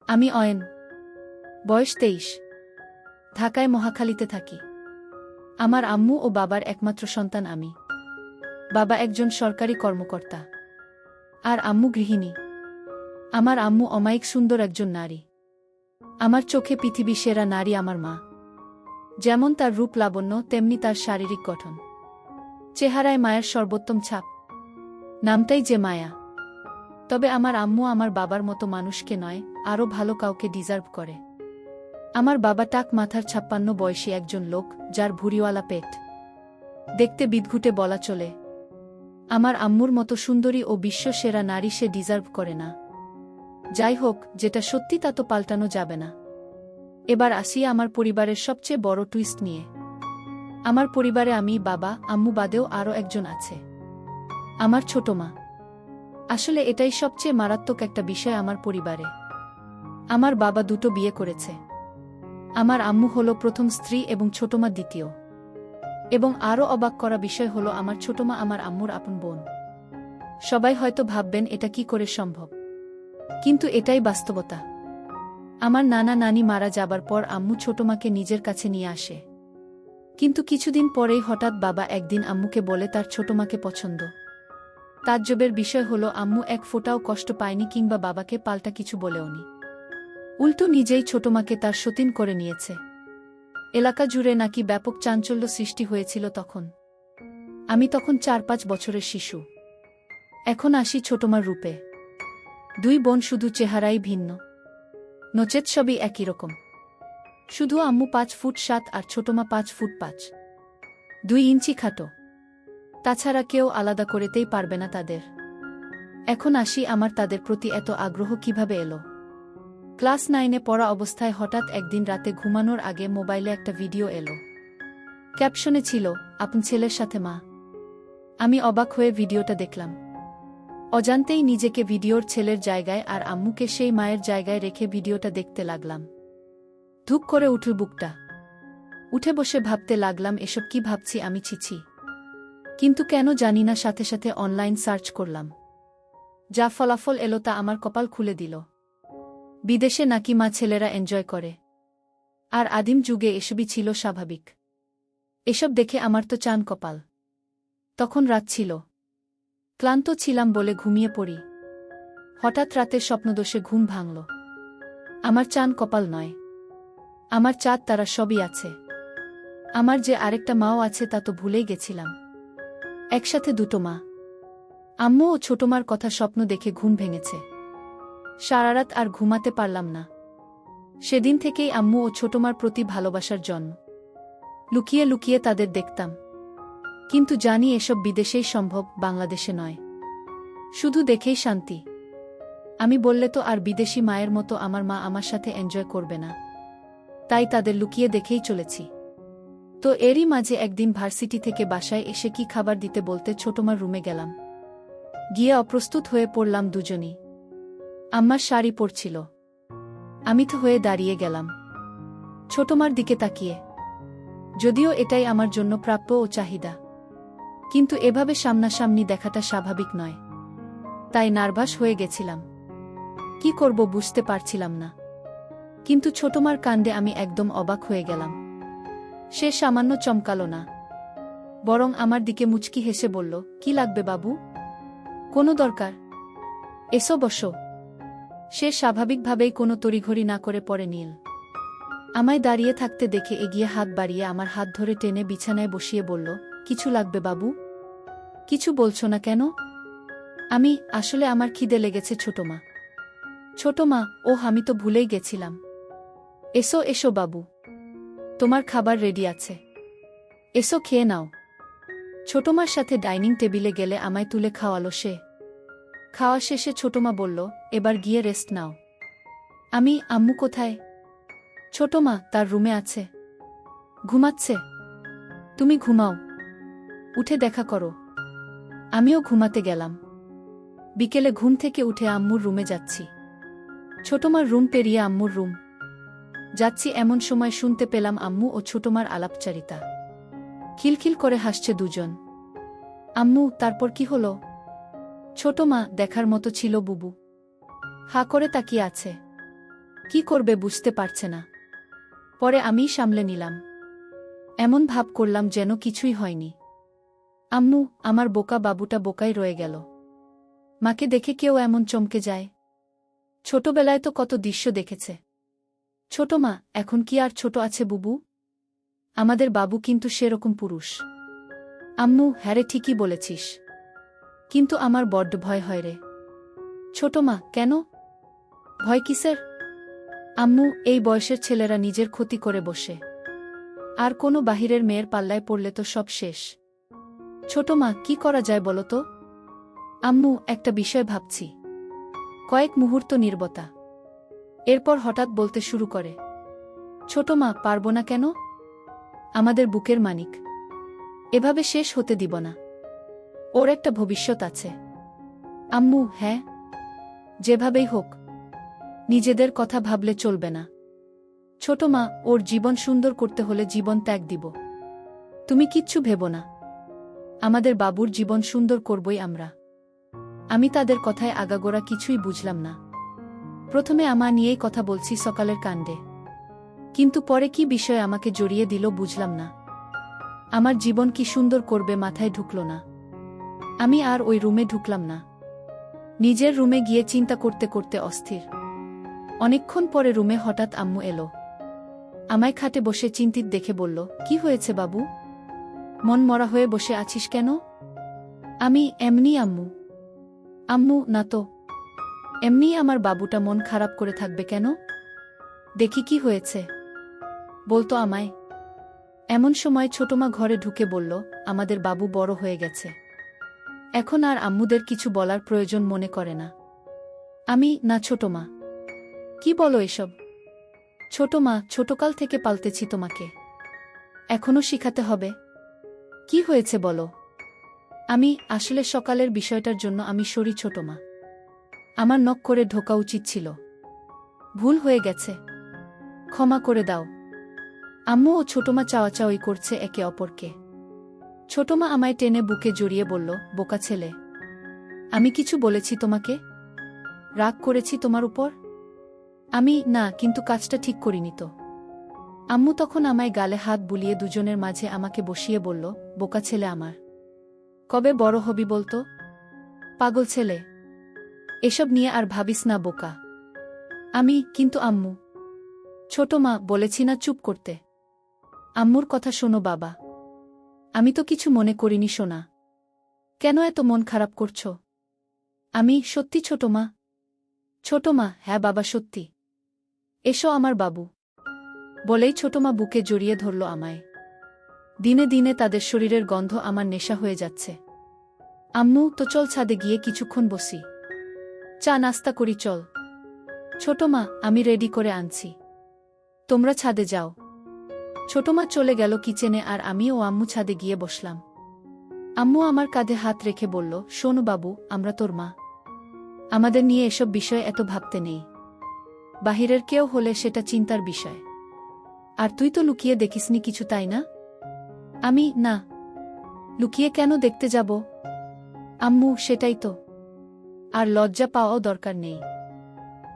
আমি অয়ন, বয়স 23, ঢাকায় মহাখালীতে থাকি। আমার আম্মু ও বাবার একমাত্র সন্তান আমি। বাবা একজন সরকারি কর্মকর্তা আর আম্মু গৃহিণী। আমার আম্মু অমায়িক সুন্দর একজন নারী। আমার চোখে পৃথিবী সেরা নারী আমার মা। যেমন তার রূপ লাবণ্য, তেমনি তার শারীরিক গঠন। চেহারায় মায়ের সর্বোত্তম ছাপ, নামটাই যে মায়া। তবে আমার আম্মু আমার বাবার মতো মানুষকে নয়, আরও ভালো কাউকে ডিজার্ভ করে। আমার বাবা টাক মাথার 56 বয়সী একজন লোক, যার ভুঁড়িওয়ালা পেট। দেখতে বিদঘুটে বলা চলে। আমার আম্মুর মতো সুন্দরী ও বিশ্ব সেরা নারী সে ডিজার্ভ করে না। যাই হোক, যেটা সত্যি তা তো পাল্টানো যাবে না। এবার আসি আমার পরিবারের সবচেয়ে বড় টুইস্ট নিয়ে। আমার পরিবারে আমি, বাবা, আম্মু বাদেও আরও একজন আছে, আমার ছোট মা। আসলে এটাই সবচেয়ে মারাত্মক একটা বিষয় আমার পরিবারে। আমার বাবা দুটো বিয়ে করেছে। আমার আম্মু হলো প্রথম স্ত্রী এবং ছোটমা দ্বিতীয়। এবং আরও অবাক করা বিষয় হলো আমার ছোটমা আমার আম্মুর আপন বোন। সবাই হয়তো ভাববেন এটা কি করে সম্ভব, কিন্তু এটাই বাস্তবতা। আমার নানা নানি মারা যাবার পর আম্মু ছোটমাকে নিজের কাছে নিয়ে আসে। কিন্তু কিছুদিন পরেই হঠাৎ বাবা একদিন আম্মুকে বলে তার ছোটমাকে পছন্দ। তাজ্জবের বিষয় হলো আম্মু এক ফোঁটাও কষ্ট পায়নি কিংবা বাবাকে পাল্টা কিছু বলেওনি। উল্টো নিজেই ছোটমাকে তার সতীন করে নিয়েছে। এলাকা জুড়ে নাকি ব্যাপক চাঞ্চল্য সৃষ্টি হয়েছিল তখন। আমি তখন 4-5 বছরের শিশু। এখন আসি ছোটমার রূপে। দুই বোন শুধু চেহারাই ভিন্ন, নচেত সবই একই রকম। শুধু আম্মু 5 ফুট 7 আর ছোটমা 5 ফুট 5, 2 ইঞ্চি খাটো। তাছাড়া কেউ আলাদা করতেই পারবে না তাদের। এখন আসি আমার তাদের প্রতি এত আগ্রহ কিভাবে এলো। ক্লাস 9-এ পড়া অবস্থায় হঠাৎ একদিন রাতে ঘুমানোর আগে মোবাইলে একটা ভিডিও এলো। ক্যাপশনে ছিল, আপন ছেলের সাথে মা। আমি অবাক হয়ে ভিডিওটা দেখলাম। অজান্তেই নিজেকে ভিডিওর ছেলের জায়গায় আর আম্মুকে সেই মায়ের জায়গায় রেখে ভিডিওটা দেখতে লাগলাম। ধুক করে উঠল বুকটা। উঠে বসে ভাবতে লাগলাম এসব কি ভাবছি আমি, ছিছি। কিন্তু কেন জানি না সাথে সাথে অনলাইন সার্চ করলাম। যা ফলাফল এলো তা আমার কপাল খুলে দিল। বিদেশে নাকি মা ছেলেরা এনজয় করে, আর আদিম যুগে এসবই ছিল স্বাভাবিক। এসব দেখে আমার তো চান কপাল। তখন রাত ছিল, ক্লান্ত ছিলাম বলে ঘুমিয়ে পড়ি। হঠাৎ রাতের স্বপ্নদোষে ঘুম ভাঙল। আমার চান কপাল নয়, আমার চাঁদ তারা সবই আছে। আমার যে আরেকটা মাও আছে তা তো ভুলেই গেছিলাম। একসাথে দুটো মা, আম্মু ও ছোটমার কথা স্বপ্ন দেখে ঘুম ভেঙেছে। সারারাত আর ঘুমাতে পারলাম না। সেদিন থেকেই আম্মু ও ছোটমার প্রতি ভালোবাসার জন্ম। লুকিয়ে লুকিয়ে তাদের দেখতাম। কিন্তু জানি এসব বিদেশেই সম্ভব, বাংলাদেশে নয়। শুধু দেখেই শান্তি। আমি বললে তো আর বিদেশি মায়ের মতো আমার মা আমার সাথে এনজয় করবে না। তাই তাদের লুকিয়ে দেখেই চলেছি। তো এরই মাঝে একদিন ভার্সিটি থেকে বাসায় এসে কি খাবার দিতে বলতে ছোটমার রুমে গেলাম। গিয়ে অপ্রস্তুত হয়ে পড়লাম দুজনই। আম্মার শাড়ি পরছিল। আমি তো হয়ে দাঁড়িয়ে গেলাম ছোটমার দিকে তাকিয়ে। যদিও এটাই আমার জন্য প্রাপ্য ও চাহিদা, কিন্তু এভাবে সামনাসামনি দেখাটা স্বাভাবিক নয়। তাই নার্ভাস হয়ে গেছিলাম। কি করব বুঝতে পারছিলাম না। কিন্তু ছোটমার কাণ্ডে আমি একদম অবাক হয়ে গেলাম। সে সামান্য চমকালো না, বরং আমার দিকে মুচকি হেসে বলল, কি লাগবে বাবু? কোনো দরকার? এসো বসো। সে স্বাভাবিকভাবেই কোনো তড়িঘড়ি না করে পড়ে নিল। আমায় দাঁড়িয়ে থাকতে দেখে এগিয়ে হাত বাড়িয়ে আমার হাত ধরে টেনে বিছানায় বসিয়ে বলল, কিছু লাগবে বাবু? কিছু বলছো না কেন? আসলে আমার খিদে লেগেছে ছোটমা। ছোটমা? ওহ, আমি তো ভুলেই গেছিলাম। এসো এসো বাবু, তোমার খাবার রেডি আছে। এসো খেয়ে নাও। ছোটমার সাথে ডাইনিং টেবিলে গেলে আমায় তুলে খাওয়ালো সে। খাওয়া শেষে ছোটমা বলল, এবার গিয়ে রেস্ট নাও। আম্মু কোথায়? ছোটমা তার রুমে আছে, ঘুমাচ্ছে। তুমি ঘুমাও, উঠে দেখা করো। আমিও ঘুমাতে গেলাম। বিকেলে ঘুম থেকে উঠে আম্মুর রুমে যাচ্ছি। ছোটমার রুম পেরিয়ে আম্মুর রুম যাচ্ছি, এমন সময় শুনতে পেলাম আম্মু ও ছোটমার আলাপচারিতা। খিলখিল করে হাসছে দুজন। আম্মু, তারপর কি হলো? ছোটমা, দেখার মতো ছিল বুবু। হা করে তাকিয়ে আছে। কি করবে বুঝতে পারছে না। পরে আমিই সামলে নিলাম। এমন ভাব করলাম যেন কিছুই হয়নি। আম্মু, আমার বোকা বাবুটা বোকাই রয়ে গেল। মাকে দেখে কেউ এমন চমকে যায়? ছোটবেলায় তো কত দৃশ্য দেখেছে। ছোট মা, এখন কি আর ছোট আছে বুবু? আমাদের বাবু কিন্তু সেরকম পুরুষ। আম্মু, হ্যারে ঠিকই বলেছিস। কিন্তু আমার বড্ড ভয় হয় রে। ছোট মা, কেন? ভয় কিসের? আম্মু, এই বয়সের ছেলেরা নিজের ক্ষতি করে বসে। আর কোনো বাহিরের মেয়ের পাল্লায় পড়লে তো সব শেষ। ছোট মা, কি করা যায় বলো তো? আম্মু, একটা বিষয় ভাবছি। কয়েক মুহূর্ত নীরবতা। এরপর হঠাৎ বলতে শুরু করে, ছোট মা, পারব না কেন? আমাদের বুকের মানিক। এভাবে শেষ হতে দিব না। ওর একটা ভবিষ্যৎ আছে। আম্মু, হ্যাঁ, যেভাবেই হোক। নিজেদের কথা ভাবলে চলবে না। ছোট মা, ওর জীবন সুন্দর করতে হলে জীবন ত্যাগ দিব। তুমি কিচ্ছু ভেবো না। আমাদের বাবুর জীবন সুন্দর করবই আমরা। আমি তাদের কথায় আগাগোড়া কিছুই বুঝলাম না। প্রথমে আমা নিয়েই কথা বলছি সকালের কাণ্ডে। কিন্তু পরে কি বিষয় আমাকে জড়িয়ে দিল বুঝলাম না। আমার জীবন কি সুন্দর করবে মাথায় ঢুকল না। আমি আর ওই রুমে ঢুকলাম না। নিজের রুমে গিয়ে চিন্তা করতে করতে অস্থির। অনেকক্ষণ পরে রুমে হঠাৎ আম্মু এলো। আমায় খাটে বসে চিন্তিত দেখে বলল, কি হয়েছে বাবু? মন মরা হয়ে বসে আছিস কেন? আমি এমনি আম্মু। আম্মু, না তো। এমনি আমার বাবুটা মন খারাপ করে থাকবে কেন? দেখি কি হয়েছে, বলতো আমায়। এমন সময় ছোটমা ঘরে ঢুকে বলল, আমাদের বাবু বড় হয়ে গেছে। এখন আর আম্মুদের কিছু বলার প্রয়োজন মনে করে না। আমি, না ছোটমা। কি বলো এসব? ছোটমা, ছোটকাল থেকে পালতেছি তোমাকে। এখনো শিখাতে হবে? কি হয়েছে বলো? আমি, আসলে সকালের বিষয়টার জন্য আমি সরি ছোটমা। আমার নক করে ঢোকা উচিত ছিল। ভুল হয়ে গেছে। ক্ষমা করে দাও। আম্মু ও ছোটমা চাওয়াচাওয়ি করছে একে অপরকে। ছোটমা আমায় টেনে বুকে জড়িয়ে বলল, বোকা ছেলে। আমি কিছু বলেছি তোমাকে? রাগ করেছি তোমার উপর? আমি, না, কিন্তু কাজটা ঠিক করিনি তো। আম্মু তখন আমায় গালে হাত বুলিয়ে দুজনের মাঝে আমাকে বসিয়ে বলল, বোকা ছেলে আমার। কবে বড় হবি বলতো? পাগল ছেলে। এসব নিয়ে আর ভাবিস না বোকা। আমি, কিন্তু আম্মু। ছোট মা, বলেছি না চুপ করতে। আম্মুর কথা শোনো বাবা। আমি তো কিছু মনে করিনি সোনা। কেন এত মন খারাপ করছো? আমি, সত্যি ছোট মা। ছোট মা, হ্যাঁ বাবা সত্যি। এসো আমার বাবু। বলেই ছোটমা বুকে জড়িয়ে ধরল আমায়। দিনে দিনে তাদের শরীরের গন্ধ আমার নেশা হয়ে যাচ্ছে। আম্মু, তো চল ছাদে গিয়ে কিছুক্ষণ বসি। চা নাস্তা করি চল। ছোটমা, আমি রেডি করে আনছি। তোমরা ছাদে যাও। ছোটমা চলে গেল কিচেনে আর আমি ও আম্মু ছাদে গিয়ে বসলাম। আম্মু আমার কাঁধে হাত রেখে বলল, শোনো বাবু, আমরা তোর মা। আমাদের নিয়ে এসব বিষয়ে এত ভাবতে নেই। বাহিরের কেউ হলে সেটা চিন্তার বিষয়। আর তুই তো লুকিয়ে দেখিসনি কিছু, তাই না? আমি, না। লুকিয়ে কেন দেখতে যাব? আম্মু, সেটাই তো। আর লজ্জা পাওয়াও দরকার নেই।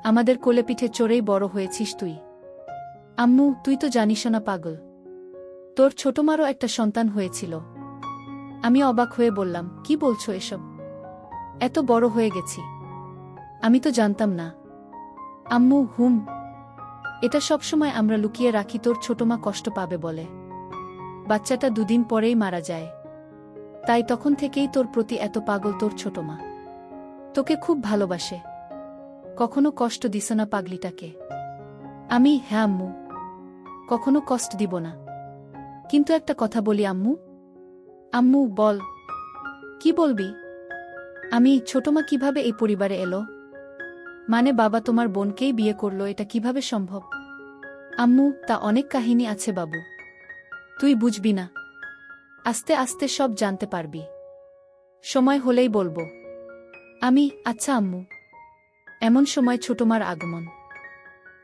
আমাদের কোলে পিঠে চড়েই বড় হয়েছিস তুই। আম্মু, তুই তো জানিস না পাগল। তোর ছোটমারও একটা সন্তান হয়েছিল। আমি অবাক হয়ে বললাম, কি বলছো এসব? এত বড় হয়ে গেছি। আমি তো জানতাম না। আম্মু, হুম। এটা সবসময় আমরা লুকিয়ে রাখি তোর ছোটমা কষ্ট পাবে বলে। বাচ্চাটা দুদিন পরেই মারা যায়। তাই তখন থেকেই তোর প্রতি এত পাগল তোর ছোটমা। তোকে খুব ভালোবাসে। কখনো কষ্ট দিস না পাগলিটাকে। আমি, হ্যাঁ আম্মু। কখনো কষ্ট দিব না। কিন্তু একটা কথা বলি আম্মু। আম্মু, বল। কি বলবি? আমি, ছোটমা কিভাবে এই পরিবারে এলো? মানে বাবা তোমার বোনকেই বিয়ে করলো, এটা কিভাবে সম্ভব? আম্মু, তা অনেক কাহিনী আছে বাবু। তুই বুঝবি না। আস্তে আস্তে সব জানতে পারবি। সময় হলেই বলবো। আমি, আচ্ছা আম্মু। এমন সময় ছোটমার আগমন।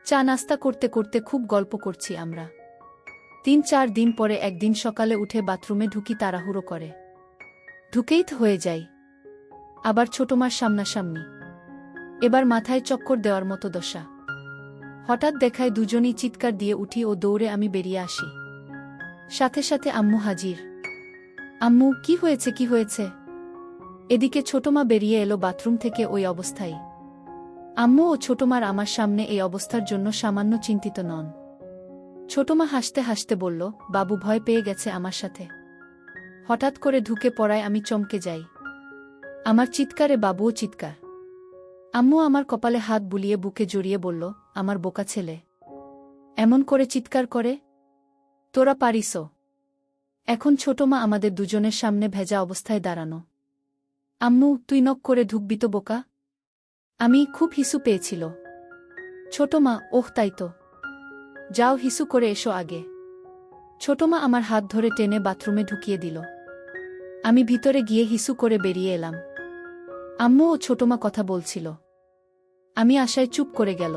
চা নাস্তা করতে করতে খুব গল্প করছি আমরা। ৩-৪ দিন পরে একদিন সকালে উঠে বাথরুমে ঢুকি তাড়াহুড়ো করে। ঢুকেই তো হয়ে যাই। আবার ছোটমার সামনাসামনি। এবার মাথায় চক্কর দেওয়ার মতো দশা। হঠাৎ দেখায় দুজনেই চিৎকার দিয়ে উঠি ও দৌড়ে আমি বেরিয়ে আসি। সাথে সাথে আম্মু হাজির। আম্মু, কি হয়েছে, কি হয়েছে? এদিকে ছোটমা বেরিয়ে এলো বাথরুম থেকে ওই অবস্থায়। আম্মু ও ছোটমার আমার সামনে এই অবস্থার জন্য সামান্য চিন্তিত নন। ছোটমা হাসতে হাসতে বলল, বাবু ভয় পেয়ে গেছে আমার সাথে। হঠাৎ করে ঢুকে পড়ায় আমি চমকে যাই। আমার চিৎকারে বাবুও চিৎকার। আম্মু আমার কপালে হাত বুলিয়ে বুকে জড়িয়ে বলল, আমার বোকা ছেলে এমন করে চিৎকার করে? তোরা পারিসও? এখন ছোটমা আমাদের দুজনের সামনে ভেজা অবস্থায় দাঁড়ানো। আম্মু, তুই নক করে ঢুকবি তো বোকা? আমি খুব হিসু পেয়েছিল। ছোটমা, ওহ তাই তো, যাও হিসু করে এসো আগে। ছোটমা আমার হাত ধরে টেনে বাথরুমে ঢুকিয়ে দিল। আমি ভিতরে গিয়ে হিসু করে বেরিয়ে এলাম। আম্মু ও ছোটমা কথা বলছিল। আমি আশায় চুপ করে গেল।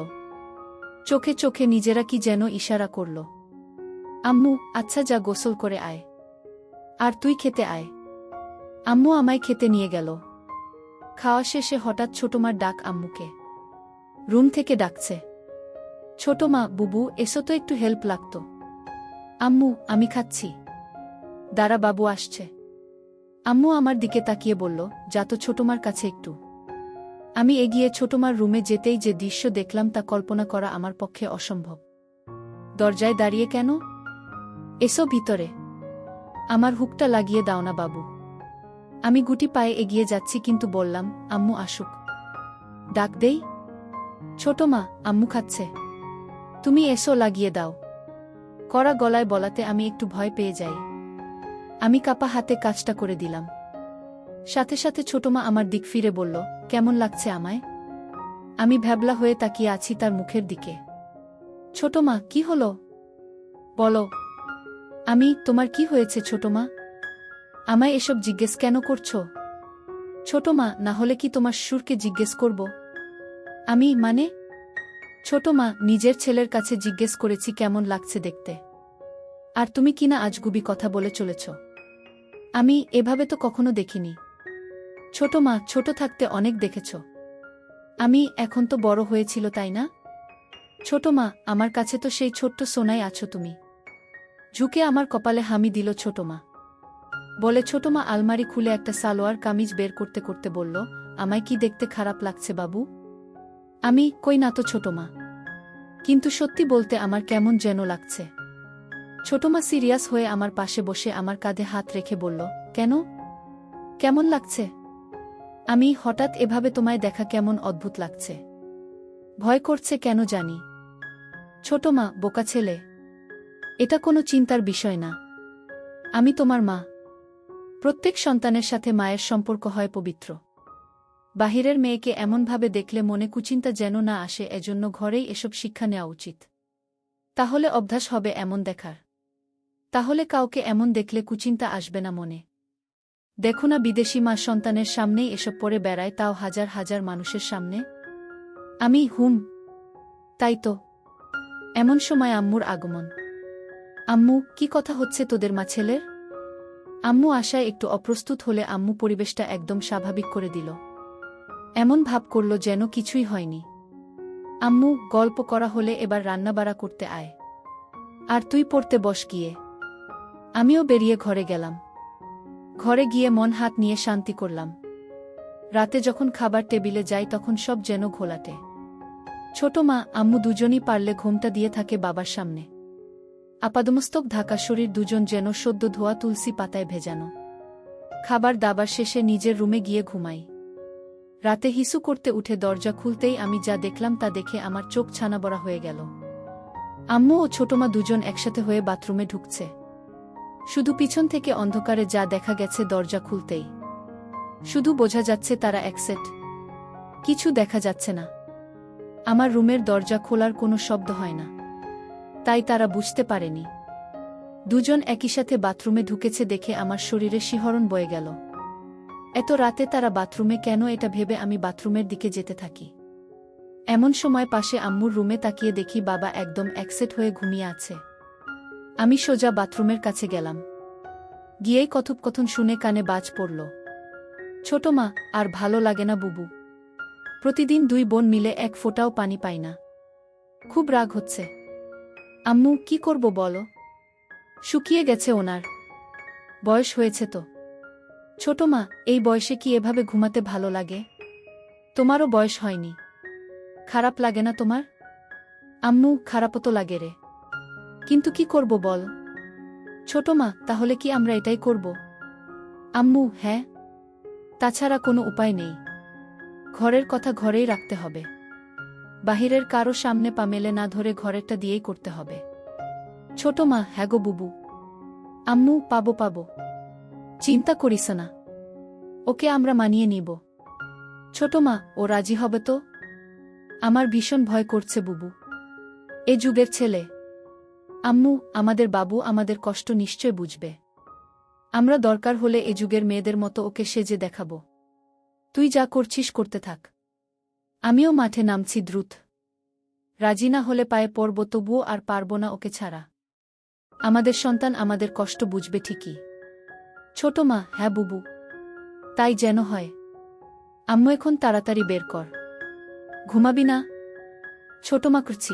চোখে চোখে নিজেরা কি যেন ইশারা করল। আম্মু, আচ্ছা যা গোসল করে আয়, আর তুই খেতে আয়। আম্মু আমায় খেতে নিয়ে গেল। খাওয়া শেষে হঠাৎ ছোটমার ডাক আম্মুকে। রুম থেকে ডাকছে, ছোটমা, বুবু এসো তো, একটু হেল্প লাগতো। আম্মু, আমি খাচ্ছি, দাঁড়া বাবু আসছে। আম্মু আমার দিকে তাকিয়ে বলল, যা তো ছোটমার কাছে একটু। আমি এগিয়ে ছোটমার রুমে যেতেই যে দৃশ্য দেখলাম তা কল্পনা করা আমার পক্ষে অসম্ভব। দরজায় দাঁড়িয়ে কেন? এসো ভিতরে, আমার হুকটা লাগিয়ে দাও না বাবু। আমি গুটি পায়ে এগিয়ে যাচ্ছি কিন্তু বললাম, আম্মু আসুক, ডাক দেই। ছোটমা, আম্মু খাচ্ছে, তুমি এসো লাগিয়ে দাও। কড়া গলায় বলাতে আমি একটু ভয় পেয়ে যাই। আমি কাপা হাতে কাজটা করে দিলাম। সাথে সাথে ছোটমা আমার দিক ফিরে বলল, কেমন লাগছে আমায়? আমি ভ্যাবলা হয়ে তাকিয়ে আছি তার মুখের দিকে। ছোটমা, কি হলো বলো। তোমার কি হয়েছে ছোটমা? আমায় এসব জিজ্ঞেস কেন করছো? ছোটমা, না হলে কি তোমার শ্বশুরকে জিজ্ঞেস করব? মানে? ছোটমা, নিজের ছেলের কাছে জিজ্ঞেস করেছি কেমন লাগছে দেখতে, আর তুমি কিনা আজগুবি কথা বলে চলেছ। আমি এভাবে তো কখনো দেখিনি। ছোটমা, ছোট থাকতে অনেক দেখেছ। এখন তো বড় হয়েছিল তাই না? ছোটমা, আমার কাছে তো সেই ছোট্ট সোনাই আছো তুমি। ঝুঁকে আমার কপালে হামি দিল ছোটমা। বলে ছোটমা আলমারি খুলে একটা সালোয়ার কামিজ বের করতে করতে বলল, আমায় কি দেখতে খারাপ লাগছে বাবু? কই না তো ছোটমা, কিন্তু সত্যি বলতে আমার কেমন যেন লাগছে। ছোটমা সিরিয়াস হয়ে আমার পাশে বসে আমার কাঁধে হাত রেখে বলল, কেন, কেমন লাগছে? হঠাৎ এভাবে তোমায় দেখা কেমন অদ্ভুত লাগছে। ভয় করছে কেন জানি। ছোটমা, বোকা ছেলে, এটা কোনো চিন্তার বিষয় না। আমি তোমার মা। প্রত্যেক সন্তানের সাথে মায়ের সম্পর্ক হয় পবিত্র। বাহিরের মেয়েকে এমনভাবে দেখলে মনে কুচিন্তা যেন না আসে, এজন্য ঘরেই এসব শিক্ষা নেওয়া উচিত। তাহলে অভ্যাস হবে এমন দেখার। তাহলে কাউকে এমন দেখলে কুচিন্তা আসবে না মনে। দেখো না বিদেশি মা সন্তানের সামনেই এসব পরে বেড়ায়, তাও হাজার হাজার মানুষের সামনে। তাই তো। এমন সময় আম্মুর আগমন। আম্মু, কি কথা হচ্ছে তোদের মা ছেলের? আম্মু আশায় একটু অপ্রস্তুত হলে আম্মু পরিবেশটা একদম স্বাভাবিক করে দিল। এমন ভাব করল যেন কিছুই হয়নি। আম্মু, গল্প করা হলে এবার রান্নাবাড়া করতে আয়, আর তুই পড়তে বস গিয়ে। আমিও বেরিয়ে ঘরে গেলাম। ঘরে গিয়ে মন হাত নিয়ে শান্তি করলাম। রাতে যখন খাবার টেবিলে যাই তখন সব যেন ঘোলাটে। ছোটমা, আম্মু দুজনই পারলে ঘোমটা দিয়ে থাকে বাবার সামনে। আপাদমস্তক ঢাকা শরীর, দুজন যেন সদ্য ধোয়া তুলসী পাতায় ভেজানো। খাবার দাবার শেষে নিজের রুমে গিয়ে ঘুমাই। রাতে হিসু করতে উঠে দরজা খুলতেই আমি যা দেখলাম তা দেখে আমার চোখ ছানাবড়া হয়ে গেল। আম্মু ও ছোটমা দুজন একসাথে হয়ে বাথরুমে ঢুকছে। শুধু পিছন থেকে অন্ধকারে যা দেখা গেছে দরজা খুলতেই। শুধু বোঝা যাচ্ছে তারা একসেট, কিছু দেখা যাচ্ছে না। আমার রুমের দরজা খোলার কোনো শব্দ হয় না, তাই তারা বুঝতে পারেনি। দুজন একই সাথে বাথরুমে ঢুকেছে দেখে আমার শরীরে শিহরণ বয়ে গেল। এত রাতে তারা বাথরুমে কেন, এটা ভেবে আমি বাথরুমের দিকে যেতে থাকি। এমন সময় পাশে আম্মুর রুমে তাকিয়ে দেখি বাবা একদম একসেট হয়ে ঘুমিয়ে আছে। আমি সোজা বাথরুমের কাছে গেলাম। গিয়েই কথোপকথন শুনে কানে বাজ পড়ল। ছোটমা, আর ভালো লাগে না বুবু? প্রতিদিন দুই বোন মিলে এক ফোঁটাও পানি পাই না। খুব রাগ হচ্ছে। আম্মু, কি করব বলো? শুকিয়ে গেছে ওনার। বয়স হয়েছে তো। ছোট মা, এই বয়সে কি এভাবে ঘুমাতে ভালো লাগে? তোমারও বয়স হয়নি। খারাপ লাগে না তোমার? আম্মু, খারাপও তো লাগে রে। কিন্তু কি করব বল? ছোট মা, তাহলে কি আমরা এটাই করব? আম্মু, হ্যাঁ। তাছাড়া কোনো উপায় নেই। ঘরের কথা ঘরেই রাখতে হবে। বাহিরের কারো সামনে পা মেলে না ধরে ঘরেরটা দিয়েই করতে হবে। ছোট মা, হ্যাঁ গো বুবু। আম্মু, পাবো। চিন্তা করিস না। ওকে আমরা মানিয়ে নিব। ছোট মা, ও রাজি হবে তো? আমার ভীষণ ভয় করছে বুবু। এ যুগের ছেলে। আম্মু, আমাদের বাবু আমাদের কষ্ট নিশ্চয় বুঝবে। আমরা দরকার হলে এ যুগের মেয়েদের মতো ওকে সেজে দেখাব। তুই যা করছিস করতে থাক। আমিও মাঠে নামছি দ্রুত। রাজি না হলে পায়ে পড়ব, তবুও আর পারব না ওকে ছাড়া। আমাদের সন্তান আমাদের কষ্ট বুঝবে ঠিকই। ছোট মা, হ্যাঁ বুবু। তাই যেন হয়। আম্মু, এখন তাড়াতাড়ি বের কর। ঘুমাবি না? ছোট মা, করছি।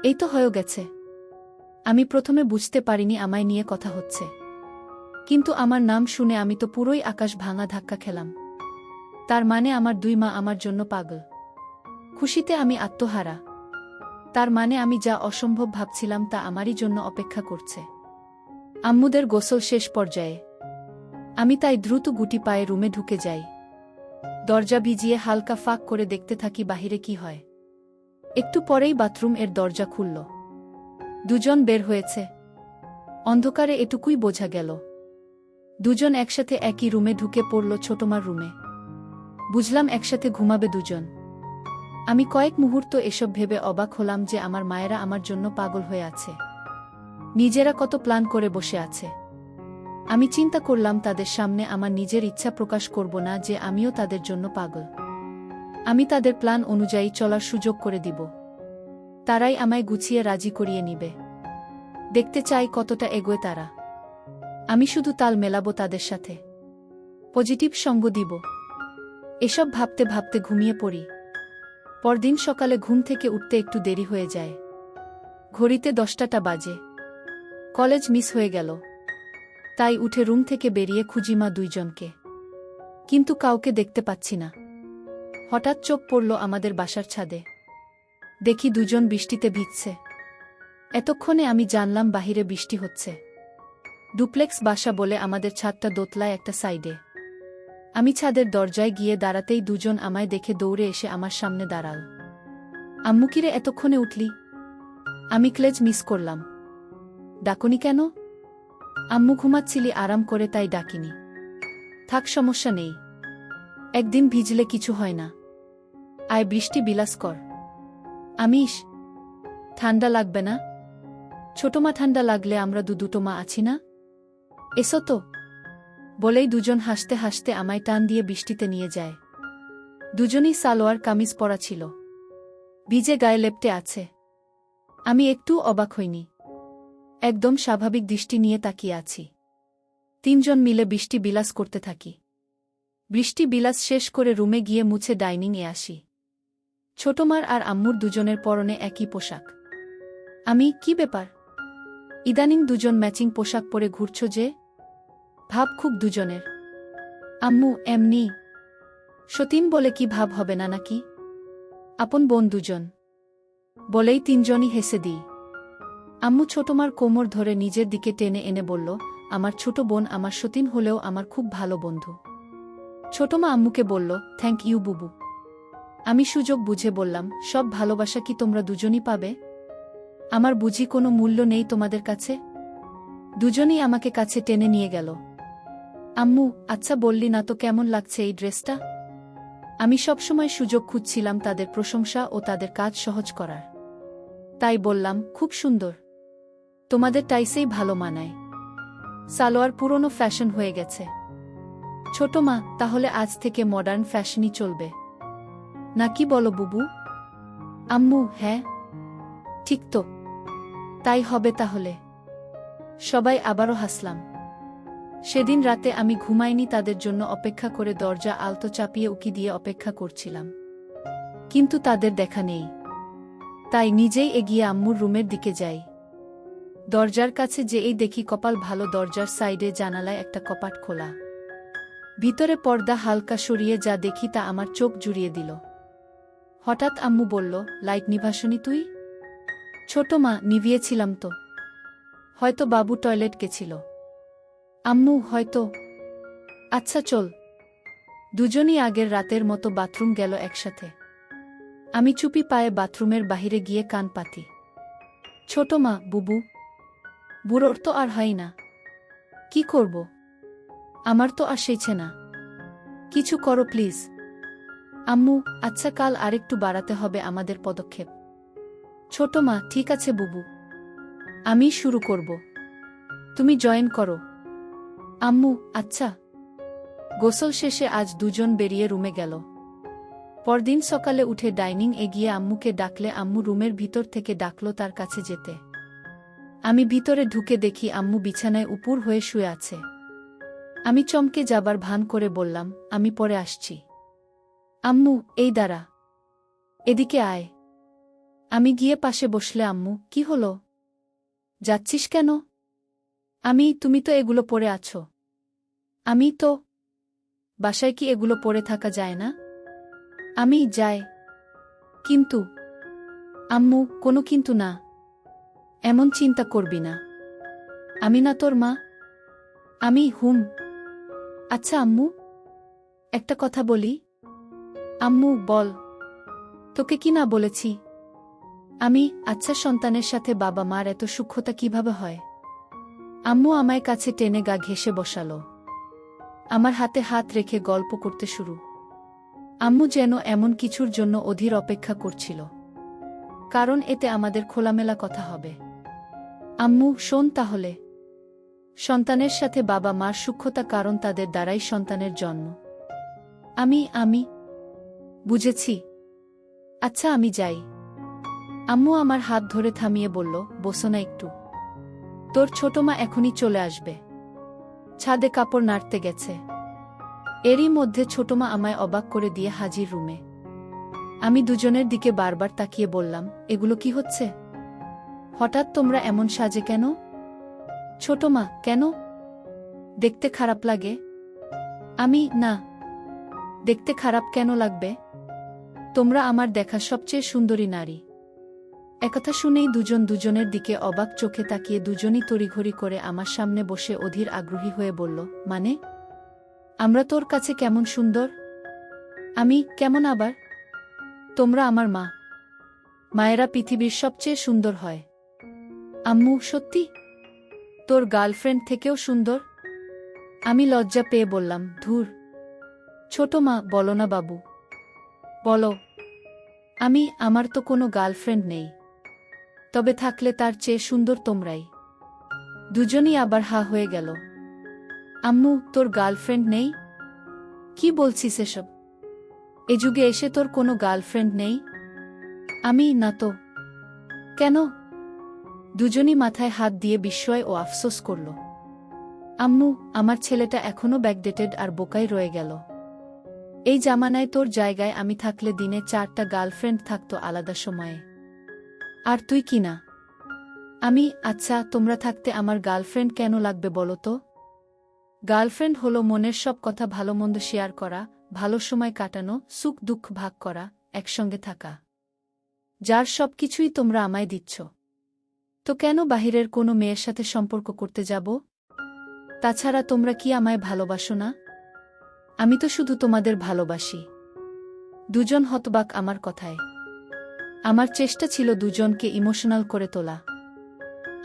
এই তো হয়ে গেছে। আমি প্রথমে বুঝতে পারিনি আমায় নিয়ে কথা হচ্ছে। কিন্তু আমার নাম শুনে আমি তো পুরোই আকাশ ভাঙা ধাক্কা খেলাম। তার মানে আমার দুই মা আমার জন্য পাগল। খুশিতে আমি আত্মহারা। তার মানে আমি যা অসম্ভব ভাবছিলাম তা আমারই জন্য অপেক্ষা করছে। আম্মুদের গোসল শেষ পর্যায়ে। আমি তাই দ্রুত গুটি পায়ে রুমে ঢুকে যাই। দরজা ভিজিয়ে হালকা ফাঁক করে দেখতে থাকি বাহিরে কি হয়। একটু পরেই বাথরুম এর দরজা খুলল। দুজন বের হয়েছে। অন্ধকারে এটুকুই বোঝা গেল। দুজন একসাথে একই রুমে ঢুকে পড়ল, ছোটমার রুমে। বুঝলাম একসাথে ঘুমাবে দুজন। আমি কয়েক মুহূর্ত এসব ভেবে অবাক হলাম যে আমার মায়েরা আমার জন্য পাগল হয়ে আছে। নিজেরা কত প্ল্যান করে বসে আছে। আমি চিন্তা করলাম তাদের সামনে আমার নিজের ইচ্ছা প্রকাশ করব না যে আমিও তাদের জন্য পাগল। আমি তাদের প্ল্যান অনুযায়ী চলার সুযোগ করে দিব। তারাই আমায় গুছিয়ে রাজি করিয়ে নিবে। দেখতে চাই কতটা এগোয় তারা। আমি শুধু তাল মেলাবো তাদের সাথে। পজিটিভ সঙ্গ দিব। এসব ভাবতে ভাবতে ঘুমিয়ে পড়ি। পরদিন সকালে ঘুম থেকে উঠতে একটু দেরি হয়ে যায়। ঘড়িতে 10টা বাজে। কলেজ মিস হয়ে গেল। তাই উঠে রুম থেকে বেরিয়ে খুঁজি মা দুইজনকে। কিন্তু কাউকে দেখতে পাচ্ছি না। হঠাৎ চোখ পড়ল আমাদের বাসার ছাদে। দেখি দুজন বৃষ্টিতে ভিজছে। এতক্ষণে আমি জানলাম বাহিরে বৃষ্টি হচ্ছে। ডুপ্লেক্স বাসা বলে আমাদের ছাদটা দোতলায় একটা সাইডে। আমি ছাদের দরজায় গিয়ে দাঁড়াতেই দুজন আমায় দেখে দৌড়ে এসে আমার সামনে দাঁড়াল। আম্মু, কিরে এতক্ষণে উঠলি? আমি ক্লেজ মিস করলাম। ডাকুনি কেন? আম্মু, ঘুমাচ্ছিলি আরাম করে তাই ডাকিনি। থাক, সমস্যা নেই। একদিন ভিজলে কিছু হয় না। আয় বৃষ্টি বিলাস কর। আমিস, ঠান্ডা লাগবে না? ছোট মা, ঠান্ডা লাগলে আমরা দুটো মা আছি না? এসো তো। বলেই দুজন হাসতে হাসতে আমায় টান দিয়ে বৃষ্টিতে নিয়ে যায়। দুজনই সালোয়ার কামিজ পরা ছিল। ভিজে গায়ে লেপ্টে আছে। আমি একটু অবাক হইনি। একদম স্বাভাবিক দৃষ্টি নিয়ে তাকিয়ে আছি। তিনজন মিলে বৃষ্টি বিলাস করতে থাকি। বৃষ্টি বিলাস শেষ করে রুমে গিয়ে মুছে ডাইনিংয়ে আসি। ছোটমার আর আম্মুর দুজনের পরনে একই পোশাক। আমি, কি ব্যাপার? ইদানিং দুজন ম্যাচিং পোশাক পরে ঘুরছ যে? ভাব খুব দুজনের। আম্মু, এমনি। সতীন বলে কি ভাব হবে না নাকি? আপন বোন দুজন। বলেই তিনজনই হেসে দিই। আম্মু ছোটমার কোমর ধরে নিজের দিকে টেনে এনে বলল, আমার ছোট বোন আমার সতীন হলেও আমার খুব ভালো বন্ধু। ছোটমা আম্মুকে বলল, থ্যাংক ইউ বুবু। আমি সুযোগ বুঝে বললাম, সব ভালোবাসা কি তোমরা দুজনই পাবে? আমার বুঝি কোনো মূল্য নেই তোমাদের কাছে? দুজনই আমাকে কাছে টেনে নিয়ে গেল। আম্মু, আচ্ছা বললি না তো কেমন লাগছে এই ড্রেসটা? আমি সবসময় সুযোগ খুঁজছিলাম তাদের প্রশংসা ও তাদের কাজ সহজ করার। তাই বললাম, খুব সুন্দর। তোমাদের টাইসেই ভালো মানায়। সালোয়ার পুরনো ফ্যাশন হয়ে গেছে। ছোট মা, তাহলে আজ থেকে মডার্ন ফ্যাশনই চলবে নাকি বলো বুবু? আম্মু, হ্যাঁ। ঠিক তো। তাই হবে তাহলে। সবাই আবারও হাসলাম। সেদিন রাতে আমি ঘুমাইনি, তাদের জন্য অপেক্ষা করে দরজা আলতো চাপিয়ে উকি দিয়ে অপেক্ষা করছিলাম। কিন্তু তাদের দেখা নেই। তাই নিজেই এগিয়ে আম্মুর রুমের দিকে যাই। দরজার কাছে যেই দেখি কপাল ভালো দরজার সাইডে জানালায় একটা কপাট খোলা। ভিতরে পর্দা হালকা সরিয়ে যা দেখি তা আমার চোখ জুড়িয়ে দিল। হঠাৎ আম্মু বলল, লাইট নিভাসনি তুই? ছোট মা, নিভিয়েছিলাম তো। হয়তো বাবু টয়লেট গেছিল। আম্মু, হয়তো। আচ্ছা চল। দুজনই আগের রাতের মতো বাথরুম গেল একসাথে। আমি চুপি পায়ে বাথরুমের বাহিরে গিয়ে কান পাতি। ছোট মা, বুবু। বুড়োর তো আর হয় না। কি করব? আমার তো আর সইছে না। কিছু করো প্লিজ। আম্মু, আচ্ছা কাল আরেকটু বাড়াতে হবে আমাদের পদক্ষেপ। ছোট মা, ঠিক আছে বুবু। আমি শুরু করব। তুমি জয়েন করো। আম্মু, আচ্ছা। গোসল শেষে আজ দুজন বেরিয়ে রুমে গেল। পরদিন সকালে উঠে ডাইনিং এগিয়ে আম্মুকে ডাকলে আম্মু রুমের ভিতর থেকে ডাকল তার কাছে যেতে। আমি ভিতরে ঢুকে দেখি আম্মু বিছানায় উপুর হয়ে শুয়ে আছে। আমি চমকে যাবার ভান করে বললাম, আমি পরে আসছি। আম্মু, এই দাঁড়া। এদিকে আয়। আমি গিয়ে পাশে বসলে আম্মু, কি হলো? যাচ্ছিস কেন? তুমি তো এগুলো পরে আছো। আমি তো। বাসায় কি এগুলো পরে থাকা যায় না? আমি যাই। কিন্তু। আম্মু, কোনো কিন্তু না। এমন চিন্তা করবি না। আমি না তোর মা? হুম। আচ্ছা আম্মু, একটা কথা বলি। আম্মু, বল। তোকে কি না বলেছি? আচ্ছা, সন্তানের সাথে বাবা মার এত সূক্ষ্মতা কিভাবে হয়? আম্মু আমায় কাছে টেনে গা ঘেঁষে বসালো। আমার হাতে হাত রেখে গল্প করতে শুরু। আম্মু যেন এমন কিছুর জন্য অধীর অপেক্ষা করছিল। কারণ এতে আমাদের খোলামেলা কথা হবে। আম্মু, শোন তাহলে। সন্তানের সাথে বাবা মার সূক্ষ্মতা, কারণ তাদের দ্বারাই সন্তানের জন্ম। আমি বুঝেছি। আচ্ছা আমি যাই। আম্মু আমার হাত ধরে থামিয়ে বলল, বসো না একটু। তোর ছোট মা এখনই চলে আসবে। ছাদে কাপড় নাড়তে গেছে। এরই মধ্যে ছোট মা আমায় অবাক করে দিয়ে হাজির রুমে। আমি দুজনের দিকে বারবার তাকিয়ে বললাম, এগুলো কি হচ্ছে? হঠাৎ তোমরা এমন সাজে কেন? ছোট মা, কেন? দেখতে খারাপ লাগে? না। দেখতে খারাপ কেন লাগবে? তোমরা আমার দেখা সবচেয়ে সুন্দরী নারী। একথা শুনেই দুজন দুজনের দিকে অবাক চোখে তাকিয়ে দুজনই তড়িঘড়ি করে আমার সামনে বসে অধীর আগ্রহী হয়ে বলল, মানে? আমরা তোর কাছে কেমন সুন্দর? কেমন আবার? তোমরা আমার মা। মায়েরা পৃথিবীর সবচেয়ে সুন্দর হয়। আম্মু, সত্যি? তোর গার্লফ্রেন্ড থেকেও সুন্দর? আমি লজ্জা পেয়ে বললাম, ধুর। ছোট মা, বলো না বাবু। বলো। আমার তো কোনো গার্লফ্রেন্ড নেই। তবে থাকলে তার চেয়ে সুন্দর তোমরাই। দুজনই আবার হা হয়ে গেল। আম্মু, তোর গার্লফ্রেন্ড নেই? কি বলছিস এসব? এ যুগে এসে তোর কোনো গার্লফ্রেন্ড নেই? না তো। কেন? দুজনই মাথায় হাত দিয়ে বিস্ময় ও আফসোস করল। আম্মু, আমার ছেলেটা এখনো ব্যাকডেটেড আর বোকাই রয়ে গেল। এই জামানায় তোর জায়গায় আমি থাকলে দিনে 4টা গার্লফ্রেন্ড থাকতো আলাদা সময়ে। আর তুই কি না? আচ্ছা, তোমরা থাকতে আমার গার্লফ্রেন্ড কেন লাগবে বলো তো? গার্লফ্রেন্ড হলো মনের সব কথা, ভালো মন্দ শেয়ার করা, ভালো সময় কাটানো, সুখ দুঃখ ভাগ করা, একসঙ্গে থাকা। যার সব কিছুই তোমরা আমায় দিচ্ছ। তো কেন বাহিরের কোনো মেয়ের সাথে সম্পর্ক করতে যাব? তাছাড়া তোমরা কি আমায় ভালোবাসো না? আমি তো শুধু তোমাদের ভালোবাসি। দুজন হতবাক আমার কথায়। আমার চেষ্টা ছিল দুজনকে ইমোশনাল করে তোলা।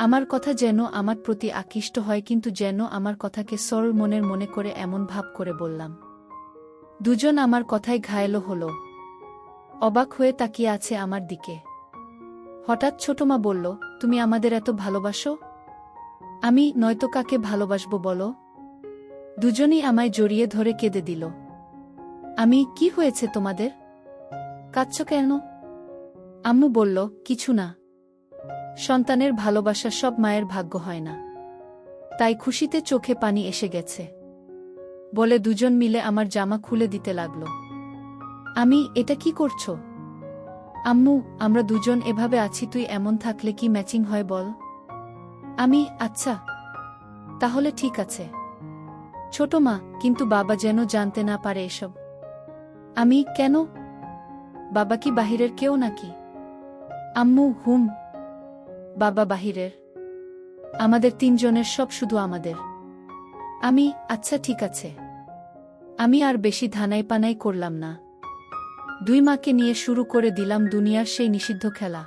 আমার কথা যেন আমার প্রতি আকৃষ্ট হয়, কিন্তু যেন আমার কথাকে সরল মনের মনে করে এমন ভাব করে বললাম। দুজন আমার কথায় ঘায়েল হলো। অবাক হয়ে তাকিয়ে আছে আমার দিকে। হঠাৎ ছোটমা বলল, তুমি আমাদের এত ভালোবাসো? নয়তো কাকে ভালোবাসবো বলো? দুজনই আমায় জড়িয়ে ধরে কেঁদে দিল। কি হয়েছে তোমাদের? কাঁদছ কেন? আম্মু বলল, কিছু না। সন্তানের ভালোবাসা সব মায়ের ভাগ্য হয় না, তাই খুশিতে চোখে পানি এসে গেছে বলে দুজন মিলে আমার জামা খুলে দিতে লাগল। এটা কি করছো? আম্মু, আমরা দুজন এভাবে আছি, তুই এমন থাকলে কি ম্যাচিং হয় বল? আমি, আচ্ছা তাহলে ঠিক আছে। ছোট মা, কিন্তু বাবা যেন জানতে না পারে এসব। আমি, কেন? বাবা কি বাহিরের কেউ নাকি? আম্মু, হুম, বাবা বাহিরের। আমাদের তিনজনের সব শুধু আমাদের। আমি, আচ্ছা ঠিক আছে। আমি আর বেশি ধানাই পানাই করলাম না। দুই মাকে নিয়ে শুরু করে দিলাম দুনিয়ার সেই নিষিদ্ধ খেলা।